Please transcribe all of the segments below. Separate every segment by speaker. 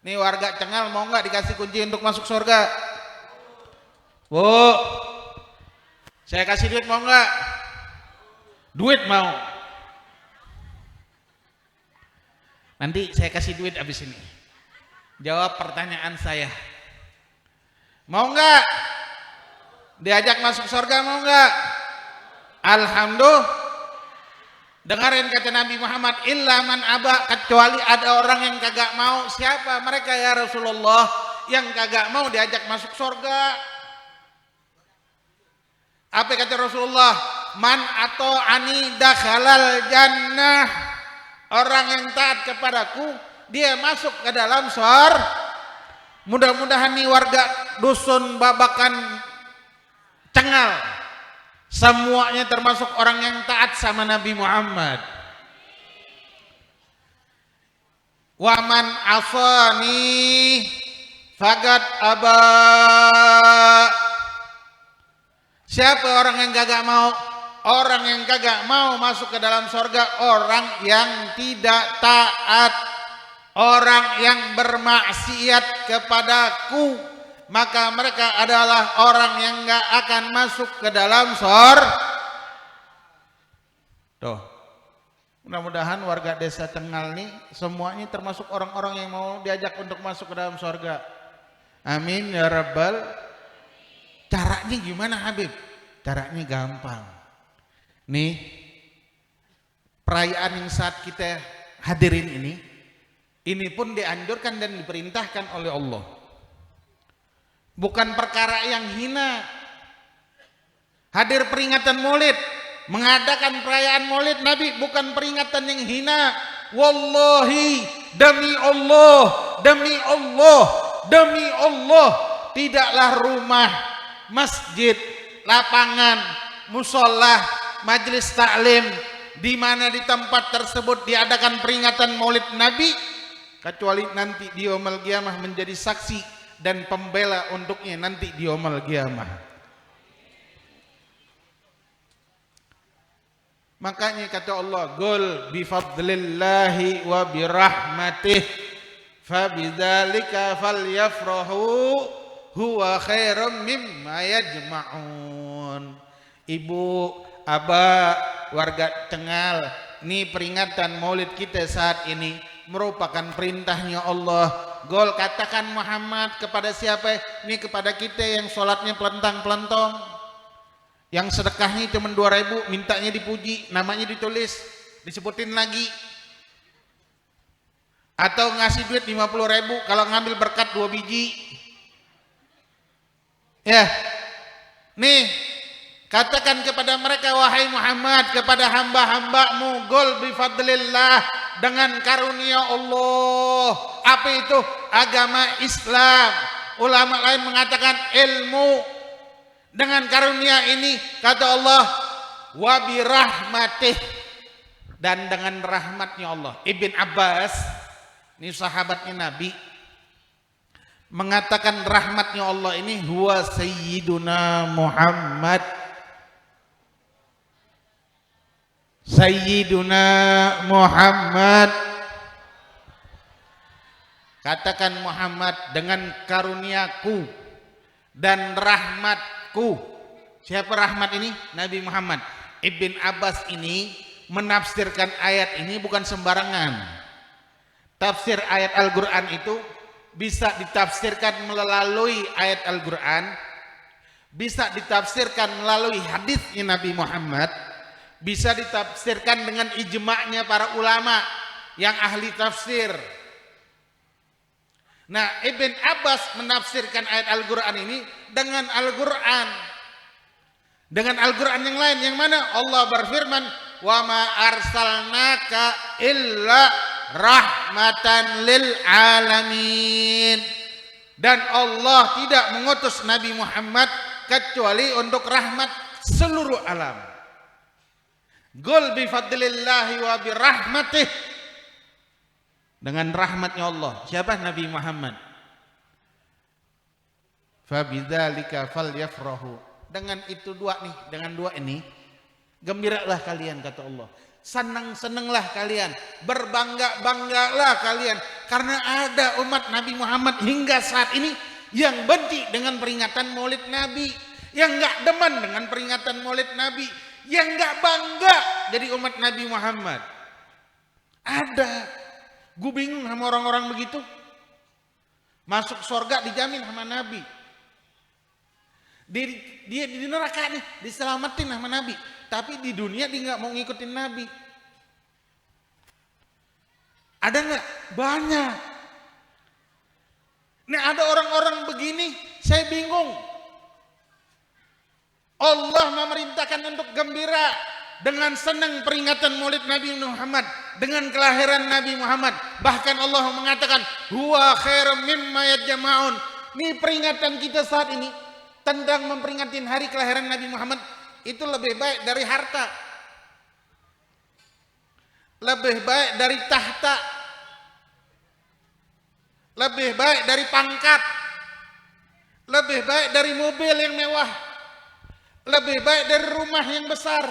Speaker 1: Nih warga Cengal mau nggak dikasih kunci untuk masuk surga? Bu, saya kasih duit mau nggak? Duit mau. Nanti saya kasih duit abis ini. Jawab pertanyaan saya. Mau nggak? Diajak masuk surga mau nggak? Alhamdulillah. Dengarin kata Nabi Muhammad, illa man aba, kecuali ada orang yang kagak mau. Siapa mereka ya Rasulullah? Yang kagak mau diajak masuk surga. Apa kata Rasulullah? Man atau ani dakhalal jannah. Orang yang taat kepadaku, dia masuk ke dalam surga. Mudah-mudahan nih warga dusun Babakan Cengal semuanya termasuk orang yang taat sama Nabi Muhammad. Waman asani fagat aba. Siapa orang yang kagak mau? Orang yang kagak mau masuk ke dalam surga, orang yang tidak taat, orang yang bermaksiat kepadaku, maka mereka adalah orang yang gak akan masuk ke dalam surga. Tuh, mudah-mudahan warga desa Cengal nih semuanya termasuk orang-orang yang mau diajak untuk masuk ke dalam surga. Amin ya rabbal. Caranya gimana Habib? Caranya gampang. Nih, perayaan yang saat kita hadirin ini pun dianjurkan dan diperintahkan oleh Allah. Bukan perkara yang hina. Hadir peringatan Maulid, mengadakan perayaan Maulid Nabi bukan peringatan yang hina. Wallahi, demi Allah, demi Allah, demi Allah, tidaklah rumah, masjid, lapangan, musola, majelis taklim di mana di tempat tersebut diadakan peringatan Maulid Nabi kecuali nanti di yaumul qiyamah menjadi saksi dan pembela untuknya nanti di yaumul qiyamah. Makanya kata Allah, "Qul bi fadlillahi wa bi rahmatih fabidzalika falyafrahu huwa khairum mimma yajma'un." Ibu, Aba, warga Cengal, ini peringatan Maulid kita saat ini merupakan perintahnya Allah. Gol katakan Muhammad kepada siapa? Ini kepada kita yang sholatnya pelentang-pelentong, yang sedekahnya cuma 2.000, mintanya dipuji, namanya ditulis, disebutin lagi. Atau ngasih duit 50.000 kalau ngambil berkat 2 biji. Ya, nih katakan kepada mereka, wahai Muhammad, kepada hamba-hambamu, gol bifadlillah, dengan karunia Allah. Apa itu? Agama Islam. Ulama lain mengatakan ilmu. Dengan karunia ini kata Allah, wabirahmatih, dan dengan rahmatnya Allah. Ibn Abbas, ini sahabatnya Nabi, mengatakan rahmatnya Allah ini huwa sayyiduna Muhammad. Sayyiduna Muhammad. Katakan Muhammad, dengan karuniaku dan rahmatku. Siapa rahmat ini? Nabi Muhammad. Ibn Abbas ini menafsirkan ayat ini bukan sembarangan. Tafsir ayat Al-Quran itu bisa ditafsirkan melalui ayat Al-Quran, bisa ditafsirkan melalui hadisnya Nabi Muhammad, bisa ditafsirkan dengan ijma'nya para ulama yang ahli tafsir. Nah, Ibn Abbas menafsirkan ayat Al-Quran ini dengan Al-Quran, dengan Al-Quran yang lain, yang mana Allah berfirman, wa ma arsalnaka illa rahmatan lil alamin, dan Allah tidak mengutus Nabi Muhammad kecuali untuk rahmat seluruh alam. Qul bi fadlillahi wa bi rahmatih, dengan rahmatnya Allah. Siapa? Nabi Muhammad. Fabidzalika falyafrahu, dengan itu dua nih, dengan dua ini gembiralah kalian kata Allah. Senang-senanglah kalian, berbangga-banggalah kalian, Karena ada umat Nabi Muhammad hingga saat ini yang benci dengan peringatan Maulid Nabi, yang nggak demen dengan peringatan Maulid Nabi, yang nggak bangga jadi umat Nabi Muhammad. Ada. Gue bingung sama orang-orang begitu. Masuk surga dijamin sama Nabi. Dia di neraka nih diselamatin sama Nabi, tapi di dunia dia nggak mau ngikutin Nabi. Ada nggak? Banyak. Nih ada orang-orang begini, saya bingung. Allah memerintahkan untuk gembira dengan senang peringatan Maulid Nabi Muhammad, dengan kelahiran Nabi Muhammad. Bahkan Allah mengatakan, huwa khairum mimma yajma'un. Ini peringatan kita saat ini tentang memperingatin hari kelahiran Nabi Muhammad itu lebih baik dari harta, lebih baik dari tahta, lebih baik dari pangkat, lebih baik dari mobil yang mewah, lebih baik dari rumah yang besar,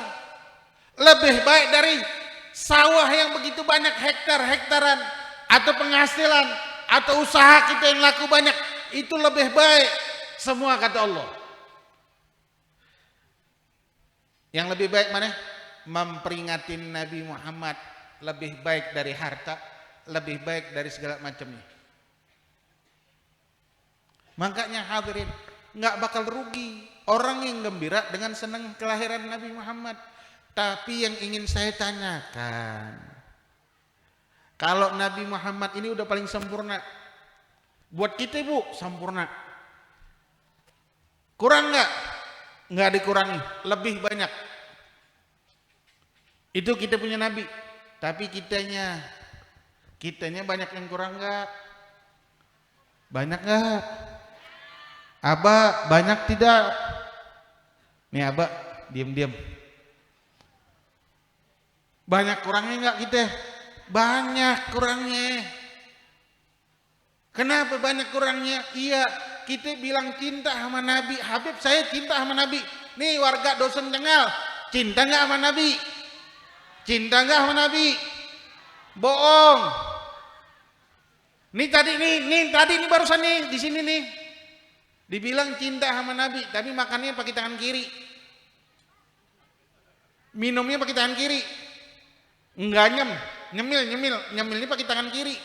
Speaker 1: lebih baik dari sawah yang begitu banyak hektaran, atau penghasilan, atau usaha kita yang laku banyak. Itu lebih baik semua, kata Allah. Yang lebih baik mana? Memperingatin Nabi Muhammad lebih baik dari harta, lebih baik dari segala macamnya. Makanya hadirin, nggak bakal rugi orang yang gembira dengan senang kelahiran Nabi Muhammad. Tapi yang ingin saya tanyakan, kalau Nabi Muhammad ini udah paling sempurna, buat kita Bu sempurna, kurang nggak? Nggak dikurangi, lebih banyak. Itu kita punya Nabi, tapi kitanya banyak yang kurang nggak? Banyak nggak? Aba banyak tidak? Nih Aba diam-diam. Banyak kurangnya nggak kita? Banyak kurangnya. Kenapa banyak kurangnya? Iya, kita bilang cinta sama Nabi. Habib, saya cinta sama Nabi. Nih warga Dusun Cengal, cinta nggak sama Nabi? Cinta nggak sama Nabi? Bohong. Nih tadi nih barusan nih di sini nih dibilang cinta sama Nabi, tapi makannya pakai tangan kiri, minumnya pakai tangan kiri, enggak nyemilnya pakai tangan kiri.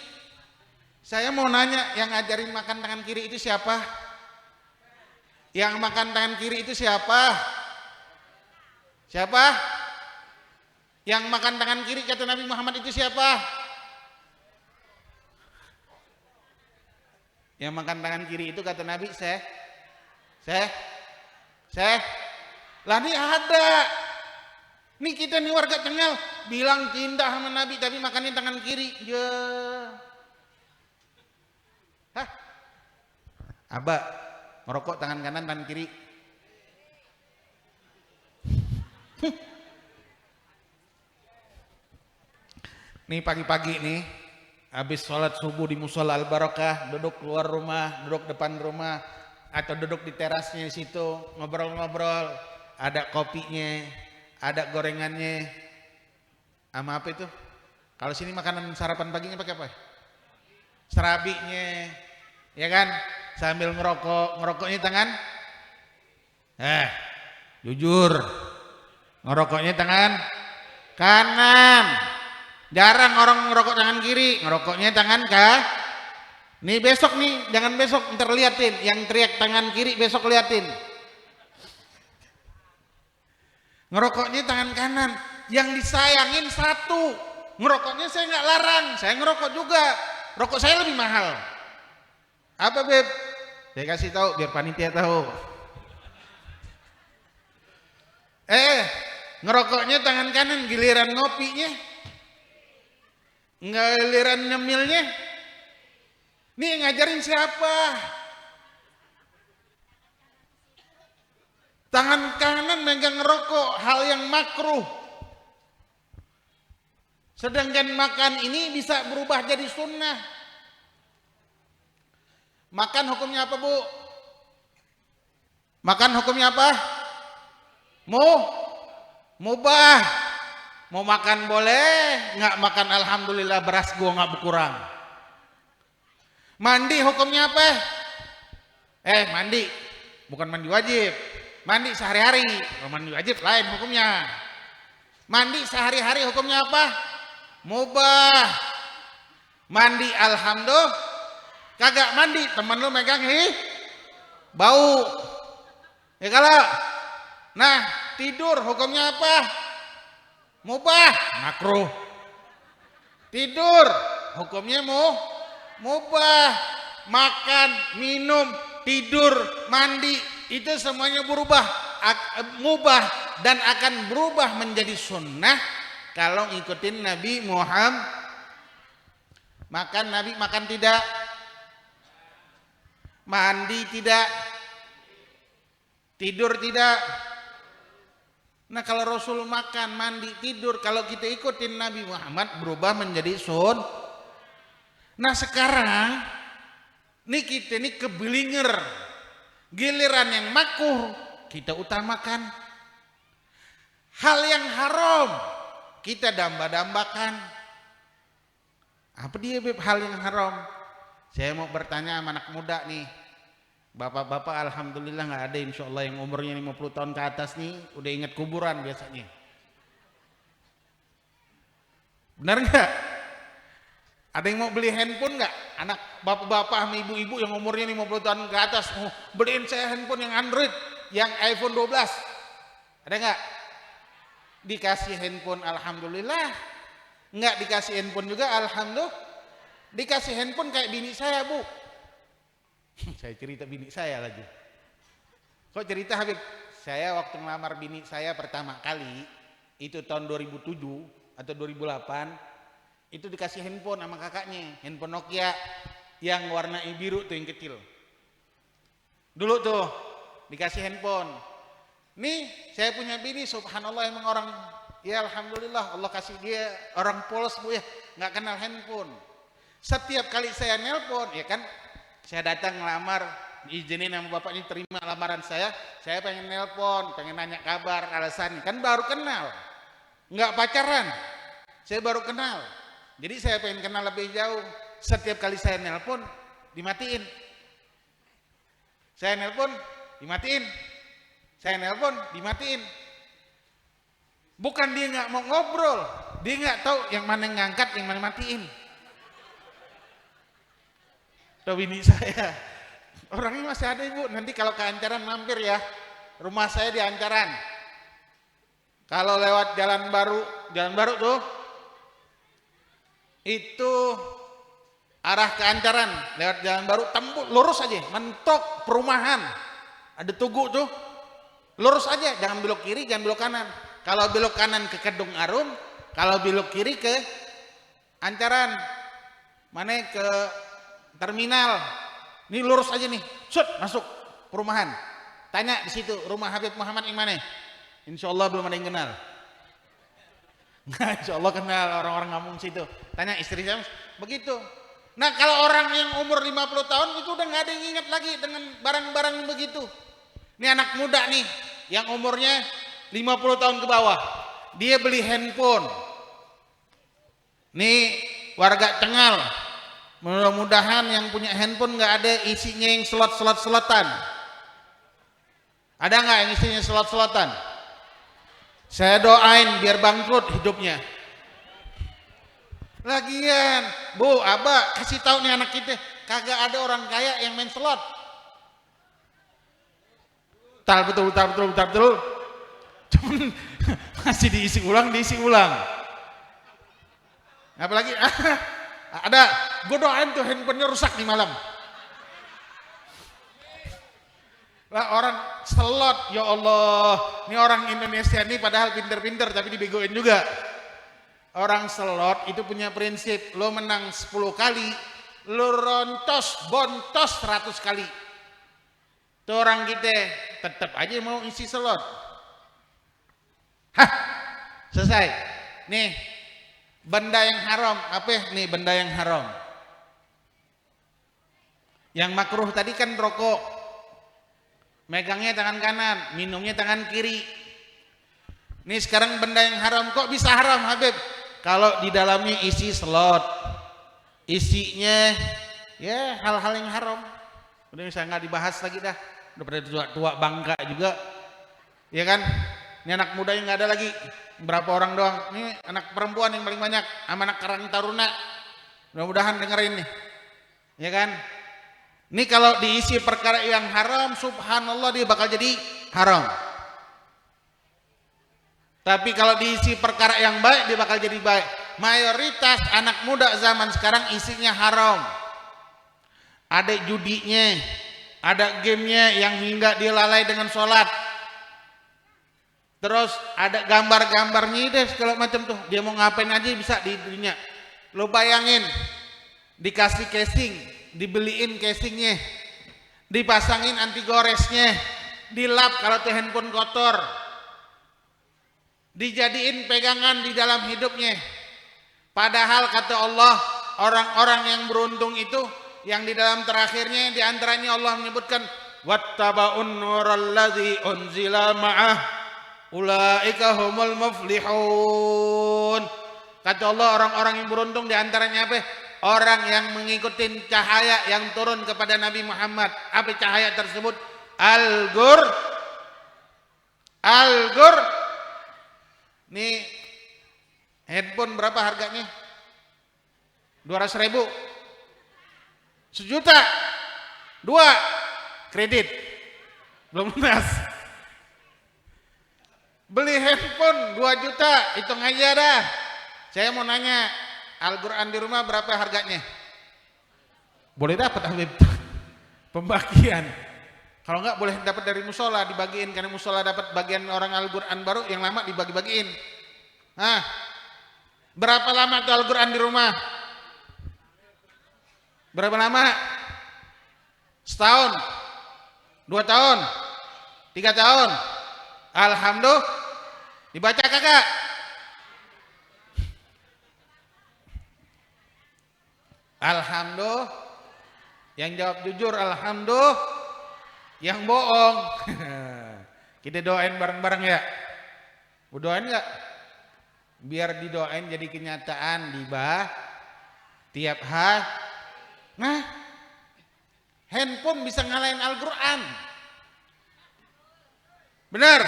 Speaker 1: Saya mau nanya, yang ngajarin makan tangan kiri itu siapa? Yang makan tangan kiri itu siapa? Siapa? Yang makan tangan kiri kata Nabi Muhammad itu siapa? Yang makan tangan kiri itu kata Nabi saya. Lah ini ada. Nih kita nih warga Cengal bilang cinta sama Nabi tapi makannya tangan kiri. Ya. Hah? Aba merokok tangan kanan, tangan kiri. Nih pagi-pagi nih habis sholat subuh di musola Al Barokah, duduk keluar rumah, duduk depan rumah, atau duduk di terasnya di situ ngobrol-ngobrol, ada kopinya, ada gorengannya, sama apa itu? Kalau sini makanan sarapan paginya pakai apa? Serabinya, ya kan? Sambil ngerokoknya tangan, jujur, ngerokoknya tangan kanan. Jarang orang ngerokok tangan kiri, ngerokoknya tangan nih besok nih, jangan besok, ntar liatin, yang teriak tangan kiri besok liatin. Ngerokoknya tangan kanan, yang disayangin satu, ngerokoknya saya nggak larang, saya ngerokok juga, rokok saya lebih mahal. Apa Beb? Saya kasih tahu biar panitia tahu. Ngerokoknya tangan kanan, giliran ngopinya giliran nyemilnya, nih ngajarin siapa? Tangan kanan megang ngerokok, hal yang makruh. Sedangkan makan ini bisa berubah jadi sunnah. Makan hukumnya apa Bu? Makan hukumnya apa? Mubah. Mau makan boleh, nggak makan alhamdulillah beras gua nggak berkurang. Mandi hukumnya apa? Mandi bukan mandi wajib. Mandi sehari-hari. Mandi wajib lain hukumnya. Mandi sehari-hari hukumnya apa? Mubah. Mandi alhamdulillah. Kagak mandi, temen lu megang bau. Ya kalau. Nah, tidur hukumnya apa? Mubah, makruh. Tidur hukumnya mubah. Makan, minum, tidur, mandi itu semuanya mubah dan akan berubah menjadi sunnah kalau ngikutin Nabi Muhammad. Makan Nabi makan tidak, mandi tidak, tidur tidak. Nah kalau Rasul makan, mandi, tidur, kalau kita ikutin Nabi Muhammad berubah menjadi sunnah. Nah sekarang nih kita nih keblinger, giliran yang makruh kita utamakan, hal yang haram kita damba-dambakan. Apa dia Beb hal yang haram? Saya mau bertanya sama anak muda nih, bapak-bapak alhamdulillah nggak ada insya Allah yang umurnya 50 tahun ke atas nih udah ingat kuburan biasanya. Benar nggak? Ada yang mau beli handphone nggak? Anak bapak-bapak sama ibu-ibu yang umurnya 50 tahun ke atas, beliin saya handphone yang Android, yang iPhone 12. Ada nggak? Dikasih handphone alhamdulillah. Nggak dikasih handphone juga alhamdulillah. Dikasih handphone kayak bini saya, Bu. Saya cerita bini saya lagi. Kok cerita Habib? Saya waktu ngelamar bini saya pertama kali, itu tahun 2007 atau 2008, itu dikasih handphone sama kakaknya, handphone Nokia yang warna biru tuh yang kecil. Dulu tuh dikasih handphone. Nih saya punya bini, subhanallah emang orang, ya alhamdulillah Allah kasih dia orang polos Bu ya, nggak kenal handphone. Setiap kali saya nelpon, ya kan saya datang ngelamar, diizinin sama bapaknya terima lamaran saya pengen nelpon, pengen nanya kabar, alasannya kan baru kenal, nggak pacaran, saya baru kenal. Jadi saya pengen kenal lebih jauh. Setiap kali saya nelpon dimatiin. Saya nelpon dimatiin. Saya nelpon dimatiin. Bukan dia nggak mau ngobrol, dia nggak tahu yang mana yang ngangkat, yang mana matiin. Tahu ini saya. Orangnya masih ada Ibu. Nanti kalau ke Ancaran mampir ya. Rumah saya di Ancaran. Kalau lewat jalan baru tuh. Itu arah ke Ancaran, lewat jalan baru, tembus lurus aja, mentok perumahan, ada tugu tuh, lurus aja, jangan belok kiri, jangan belok kanan. Kalau belok kanan ke Kedung Arum, kalau belok kiri ke Ancaran, mana ke terminal. Ini lurus aja nih, set masuk perumahan. Tanya di situ rumah Habib Muhammad yang mana? Insya Allah belum ada yang kenal. Nah, insya Allah kenal orang-orang ngomong situ. Tanya istri saya begitu. Nah kalau orang yang umur 50 tahun itu udah nggak ada yang ingat lagi dengan barang-barang begitu. Ini anak muda nih yang umurnya 50 tahun ke bawah, dia beli handphone. Nih warga Cengal, mudah-mudahan yang punya handphone nggak ada isinya yang slot-slotan. Ada nggak yang isinya slot-slotan? Saya doain biar bangkrut hidupnya. Lagian, Bu, Abah kasih tahu nih anak kita, kagak ada orang kaya yang main slot. Betul. Cuman masih diisi ulang. Apalagi ada, gue doain tuh handphonenya rusak nih malam. Lah orang slot, ya Allah, ini orang Indonesia nih padahal pinter-pinter tapi dibegoin juga. Orang slot itu punya prinsip, lo menang 10 kali, lo bontos 100 kali. Tuh orang kita tetap aja mau isi slot. Hah, selesai. Nih, benda yang haram, apa nih benda yang haram? Yang makruh tadi kan rokok. Megangnya tangan kanan, minumnya tangan kiri. Ini sekarang benda yang haram, kok bisa haram Habib? Kalau di dalamnya isi slot, isinya Ya hal-hal yang haram. Udah bisa nggak dibahas lagi dah. Udah pada tua-tua bangka juga. Ya kan? Ini anak muda yang nggak ada lagi. Berapa orang doang. Ini anak perempuan yang paling banyak. Sama anak Karang Taruna. Mudah-mudahan dengerin nih. Ya kan? Ini kalau diisi perkara yang haram, subhanallah dia bakal jadi haram. Tapi kalau diisi perkara yang baik, dia bakal jadi baik. Mayoritas anak muda zaman sekarang isinya haram. Ada judinya, ada gamenya yang hingga dia lalai dengan sholat. Terus ada gambar-gambarnya deh segala macam tuh. Dia mau ngapain aja bisa di dunia. Lo bayangin, dikasih casing, dibeliin casingnya, dipasangin anti goresnya, dilap kalau tuh handphone kotor, dijadiin pegangan di dalam hidupnya. Padahal kata Allah, orang-orang yang beruntung itu yang di dalam terakhirnya di antaranya Allah menyebutkan wattaba'un nuralladzi unzila ma'ah ulaika humul muflihun. Kata Allah, orang-orang yang beruntung di antaranya apa? Orang yang mengikuti cahaya yang turun kepada Nabi Muhammad. Apa cahaya tersebut? Al-Gur. Al-Gur. Nih handphone berapa harganya? 200.000. 1 juta. 2 kredit. Belum lunas. Beli handphone 2 juta, hitung aja dah. Saya mau nanya, Al-Quran di rumah berapa harganya? Boleh dapat Habib pembagian. Kalau enggak boleh dapat dari musola, dibagiin karena musola dapat bagian orang Al-Quran baru, yang lama dibagi-bagiin. Nah, berapa lama tuh Al-Quran di rumah? Berapa lama? Setahun? 2 tahun? 3 tahun? Alhamdulillah. Dibaca kagak? Alhamdulillah. Yang jawab jujur alhamdulillah. Yang bohong kita doain bareng-bareng ya. Mau doain gak? Biar didoain jadi kenyataan di tiap hari. Nah, handphone bisa ngalahin Al-Quran. Benar?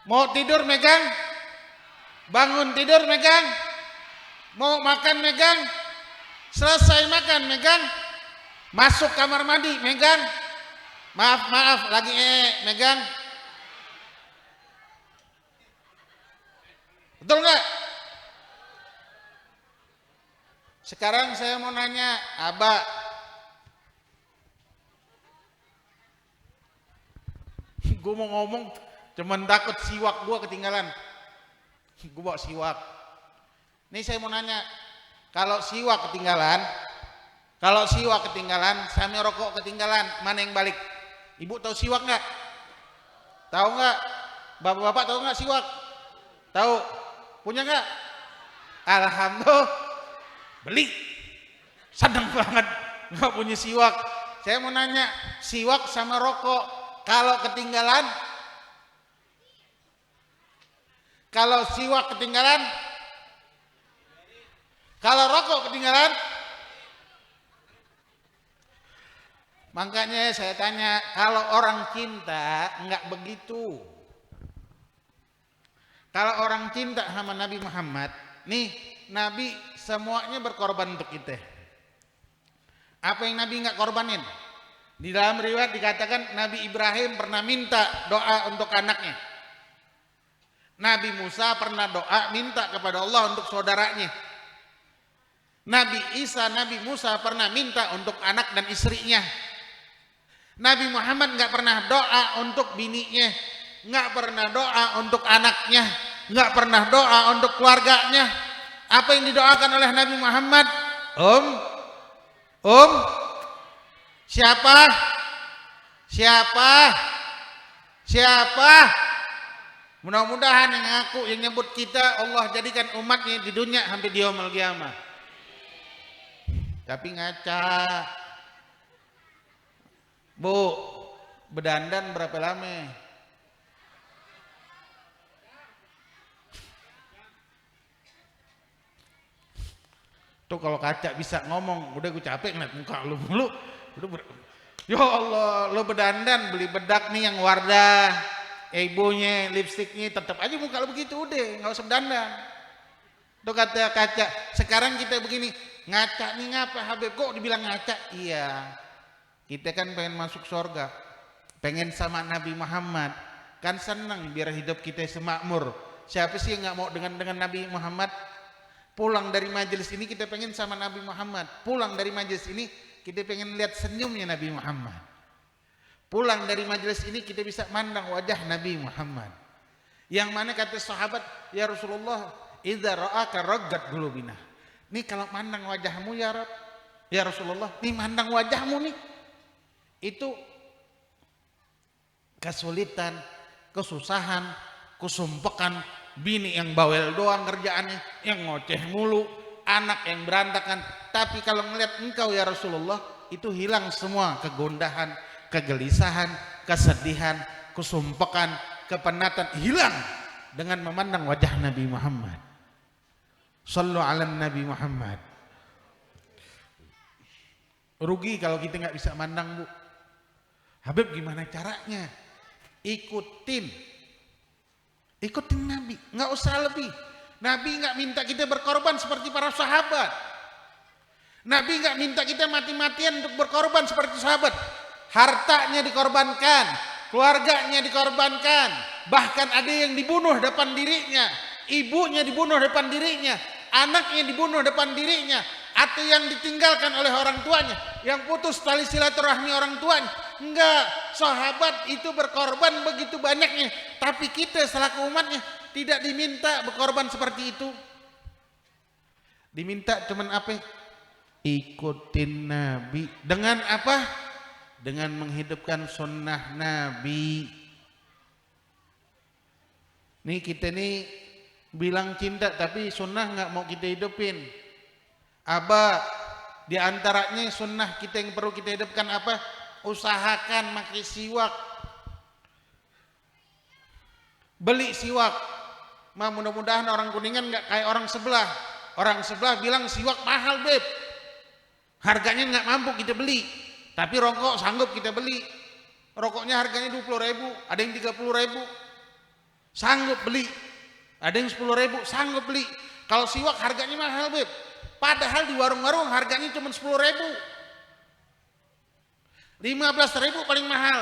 Speaker 1: Mau tidur megang, bangun tidur megang, mau makan megang, selesai makan megang, masuk kamar mandi megang, maaf lagi megang. Betul nggak? Sekarang saya mau nanya, Abah, gue mau ngomong cuman takut siwak gue ketinggalan. Gue bawa siwak. Nih saya mau nanya, kalau siwak ketinggalan, sama rokok ketinggalan, mana yang balik? Ibu tahu siwak nggak? Tahu nggak? Bapak-bapak tahu nggak siwak? Tahu? Punya nggak? Alhamdulillah, beli. Seneng banget nggak punya siwak. Saya mau nanya, siwak sama rokok kalau ketinggalan, kalau siwak ketinggalan, kalau rokok ketinggalan. Makanya saya tanya, kalau orang cinta enggak begitu. Kalau orang cinta sama Nabi Muhammad, nih Nabi semuanya berkorban untuk kita. Apa yang Nabi enggak korbanin? Di dalam riwayat dikatakan Nabi Ibrahim pernah minta doa untuk anaknya. Nabi Musa pernah doa minta kepada Allah untuk saudaranya. Nabi Isa, Nabi Musa pernah minta untuk anak dan istrinya. Nabi Muhammad nggak pernah doa untuk bininya, nggak pernah doa untuk anaknya, nggak pernah doa untuk keluarganya. Apa yang didoakan oleh Nabi Muhammad? Siapa? Mudah-mudahan yang nyebut kita Allah jadikan umatnya di dunia sampai di yaumul qiyamah. Tapi ngaca. Bu, berdandan berapa lama? Tuh kalau kaca bisa ngomong, udah gue capek ngeliat muka lu mulu. Ya Allah, lu berdandan beli bedak nih yang Wardah, ibunya lipstiknya tetap aja muka lu begitu, udah nggak usah berdandan. Tuh kata kaca, sekarang kita begini, ngaca nih ngapa Habib, kok dibilang ngaca? Iya, kita kan pengen masuk surga, pengen sama Nabi Muhammad, kan senang biar hidup kita semakmur. Siapa sih yang nggak mau dengan Nabi Muhammad? Pulang dari majelis ini kita pengen sama Nabi Muhammad. Pulang dari majelis ini kita pengen lihat senyumnya Nabi Muhammad. Pulang dari majelis ini kita bisa mandang wajah Nabi Muhammad. Yang mana kata sahabat, ya Rasulullah, idza ra'aka raggat qulubina. Nih kalau mandang wajahmu ya Rasulullah, nih mandang wajahmu nih. Itu kesulitan, kesusahan, kesumpekan, bini yang bawel doang kerjaannya, yang ngoceh mulu, anak yang berantakan. Tapi kalau ngelihat engkau ya Rasulullah, itu hilang semua kegundahan, kegelisahan, kesedihan, kesumpekan, kepenatan, hilang dengan memandang wajah Nabi Muhammad. Sallu ala Nabi Muhammad. Rugi kalau kita nggak bisa mandang, Bu. Habib gimana caranya? Ikutin Nabi, nggak usah lebih. Nabi nggak minta kita berkorban seperti para sahabat. Nabi nggak minta kita mati-matian untuk berkorban seperti sahabat. Hartanya dikorbankan, keluarganya dikorbankan, bahkan ada yang dibunuh depan dirinya, ibunya dibunuh depan dirinya, anaknya dibunuh depan dirinya, atau yang ditinggalkan oleh orang tuanya, yang putus tali silaturahmi orang tuanya. Enggak, sahabat itu berkorban begitu banyaknya, tapi kita selaku umatnya tidak diminta berkorban seperti itu. Diminta cuman apa? Ikutin Nabi. Dengan apa? Dengan menghidupkan sunnah Nabi. Nih kita nih bilang cinta tapi sunnah nggak mau kita hidupin. Aba, di antaranya sunnah kita yang perlu kita hidupkan apa? Usahakan pakai siwak. Beli siwak. Mudah-mudahan orang Kuningan nggak kayak orang sebelah. Orang sebelah bilang siwak mahal, Beb. Harganya nggak mampu kita beli. Tapi rokok sanggup kita beli. Rokoknya harganya 20.000, ada yang 30.000. Sanggup beli. Ada yang 10.000, sanggup beli. Kalau siwak harganya mahal, Beb. Padahal di warung-warung harganya cuma 10.000. 15.000 paling mahal.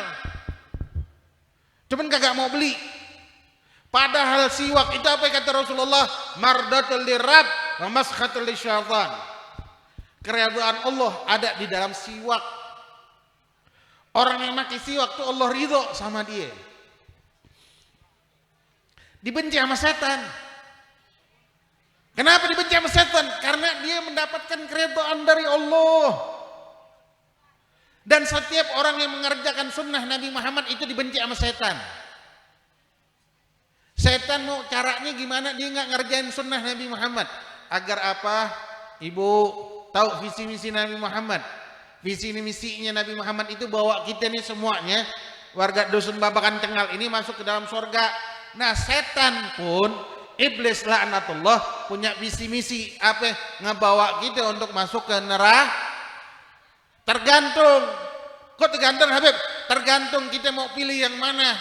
Speaker 1: Cuman kagak mau beli. Padahal siwak itu apa kata Rasulullah? Mardatul lirab wa maskhatul lisyaitan. Keridhaan Allah ada di dalam siwak. Orang yang pakai siwak tuh Allah ridho sama dia. Dibenci sama setan. Kenapa dibenci sama setan? Karena dia mendapatkan keridhaan dari Allah. Dan setiap orang yang mengerjakan sunnah Nabi Muhammad itu dibenci sama setan. Setan mau caranya gimana dia nggak ngerjain sunnah Nabi Muhammad? Agar apa? Ibu tahu visi misi Nabi Muhammad. Visi misinya Nabi Muhammad itu bawa kita nih semuanya warga dusun Babakan Cengal ini masuk ke dalam surga. Nah setan pun iblis laknatullah punya visi misi apa? Ngebawa kita untuk masuk ke neraka. Tergantung. Kok tergantung Habib? Tergantung kita mau pilih yang mana.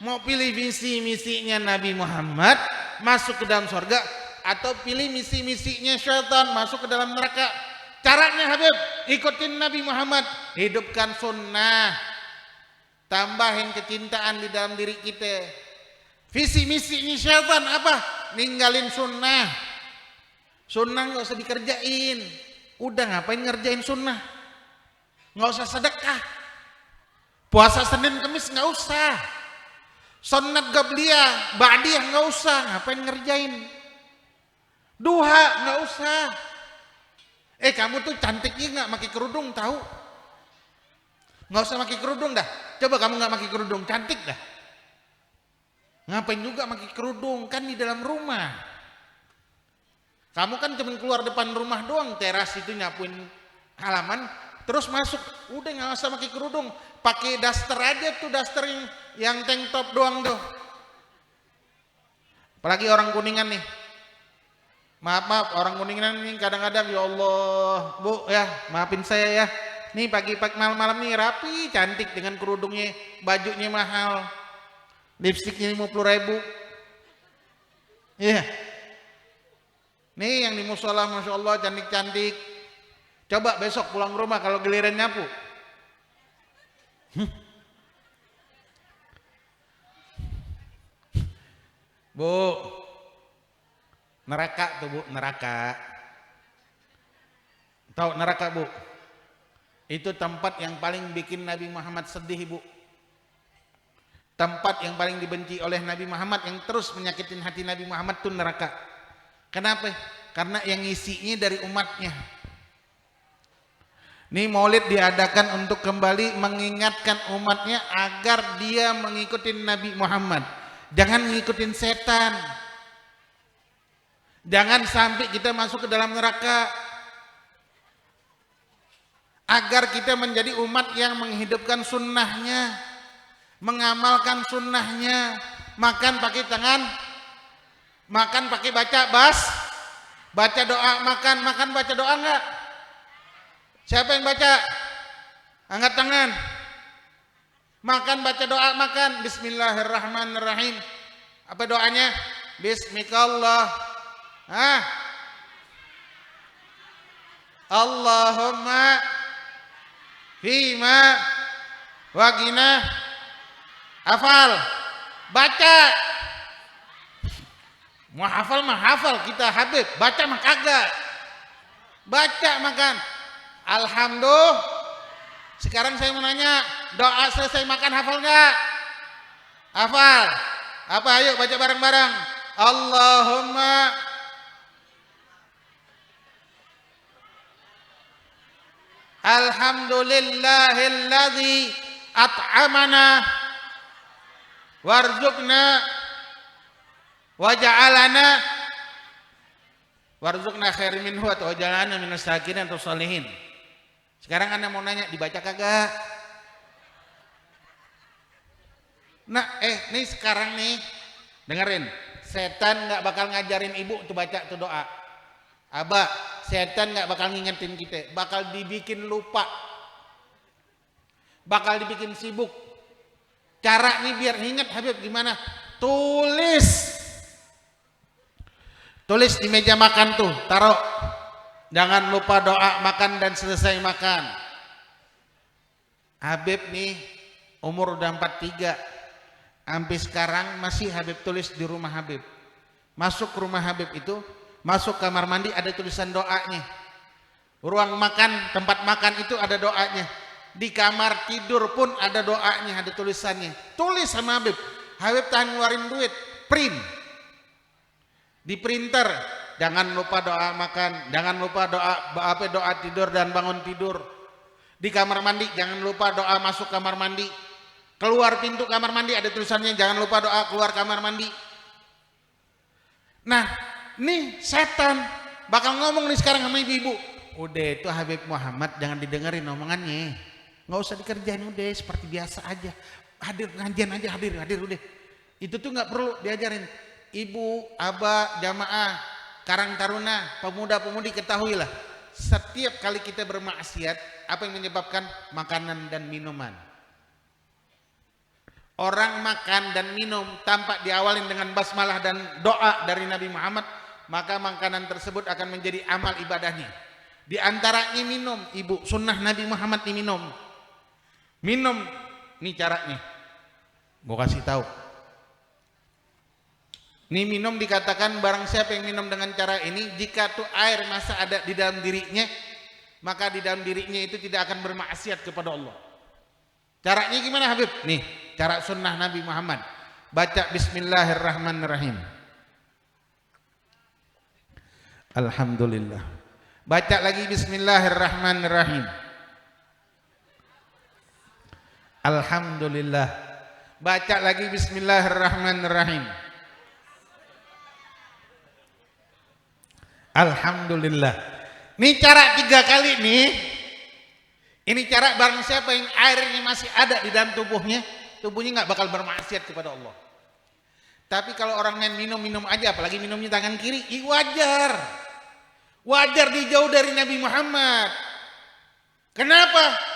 Speaker 1: Mau pilih visi misinya Nabi Muhammad masuk ke dalam surga, atau pilih misi misinya syaitan masuk ke dalam neraka. Caranya Habib, ikutin Nabi Muhammad, hidupkan sunnah, tambahin kecintaan di dalam diri kita. Visi misinya syaitan apa? Ninggalin sunnah. Sunnah nggak usah dikerjain. Udah ngapain ngerjain sunnah? Nggak usah sedekah. Puasa Senin Kemis nggak usah. Sunnat Gabliyah, Ba'diyah nggak usah. Ngapain ngerjain? Duha nggak usah. Kamu tuh cantiknya nggak pakai kerudung tahu? Nggak usah pakai kerudung dah. Coba kamu nggak pakai kerudung, cantik dah. Ngapain juga pakai kerudung? Kan di dalam rumah. Kamu kan cuma keluar depan rumah doang, teras itu nyapuin halaman. Terus masuk, udah nggak usah pakai kerudung, pakai daster aja tuh, daster yang tank top doang tuh. Apalagi orang Kuningan nih, Maaf orang Kuningan ini kadang-kadang ya Allah, Bu ya, maafin saya ya. Nih pagi-pagi malam-malam nih rapi, cantik dengan kerudungnya, bajunya mahal, lipstiknya 50.000. Iya. Nih yang di musola Masya Allah cantik-cantik. Coba besok pulang rumah kalau giliran nyapu. Bu, neraka tuh Bu, neraka. Tahu neraka Bu? Itu tempat yang paling bikin Nabi Muhammad sedih Bu. Tempat yang paling dibenci oleh Nabi Muhammad, yang terus menyakitin hati Nabi Muhammad tuh neraka. Kenapa? Karena yang ngisinya dari umatnya. Ini maulid diadakan untuk kembali mengingatkan umatnya agar dia mengikuti Nabi Muhammad. Jangan ngikutin setan. Jangan sampai kita masuk ke dalam neraka. Agar kita menjadi umat yang menghidupkan sunnahnya, mengamalkan sunnahnya, makan pakai tangan, makan pakai baca doa, makan baca doa enggak? Siapa yang baca? Angkat tangan. Makan baca doa, makan. Bismillahirrahmanirrahim. Apa doanya? Bismillah. Allahumma fima wagina. Hafal. Baca. Mau hafal mah hafal, kita Habib. Baca mah kagak. Baca makan. Alhamdulillah. Sekarang saya mau nanya, doa selesai makan hafal enggak? Hafal. Apa ayo baca bareng-bareng. Allahumma alhamdulillahilladzi at'amana warzuqna waja'alana warzuqna khair minhu atau waja'alana minas sakirin atau salihin. Sekarang Anda mau nanya, dibaca kagak? Nah, nih sekarang nih, dengerin. Setan nggak bakal ngajarin ibu tuh baca tuh doa. Abah, setan nggak bakal ngingetin kita, bakal dibikin lupa, bakal dibikin sibuk. Cara nih biar inget Habib gimana? Tulis di meja makan tuh, taruh. Jangan lupa doa makan dan selesai makan. Habib nih umur udah 43. Sampai sekarang masih Habib tulis di rumah Habib. Masuk rumah Habib itu, masuk kamar mandi ada tulisan doanya. Ruang makan, tempat makan itu ada doanya. Di kamar tidur pun ada doanya, ada tulisannya. Tulis sama Habib. Habib tahan ngeluarin duit, print. Di printer. Jangan lupa doa makan, jangan lupa doa tidur dan bangun tidur. Di kamar mandi jangan lupa doa masuk kamar mandi. Keluar pintu kamar mandi ada tulisannya jangan lupa doa keluar kamar mandi. Nah, nih setan bakal ngomong nih sekarang sama ibu-ibu. Udah itu Habib Muhammad jangan didengerin omongannya. Nggak usah dikerjain, udah seperti biasa aja. Hadir pengajian aja, hadir udah. Itu tuh nggak perlu diajarin. Ibu, abah, jamaah, Karang Taruna, pemuda-pemudi ketahuilah, setiap kali kita bermaksiat, apa yang menyebabkan? Makanan dan minuman. Orang makan dan minum tanpa diawalin dengan basmalah dan doa dari Nabi Muhammad, maka makanan tersebut akan menjadi amal ibadahnya. Di antaranya minum, ibu, sunnah Nabi Muhammad diminum. Minum, ini caranya. Gua kasih tahu. Ini minum dikatakan barang siapa yang minum dengan cara ini, jika tuh air masa ada di dalam dirinya, maka di dalam dirinya itu tidak akan bermaksiat kepada Allah. Caranya gimana Habib? Nih, cara sunnah Nabi Muhammad. Baca Bismillahirrahmanirrahim. Alhamdulillah. Baca lagi Bismillahirrahmanirrahim. Alhamdulillah. Baca lagi Bismillahirrahmanirrahim. Alhamdulillah. Ini cara 3 kali nih. Ini cara barang siapa yang air ini masih ada di dalam tubuhnya nggak bakal bermaksiat kepada Allah. Tapi kalau orang main minum-minum aja, apalagi minumnya tangan kiri, wajar. Wajar dijauh dari Nabi Muhammad. Kenapa?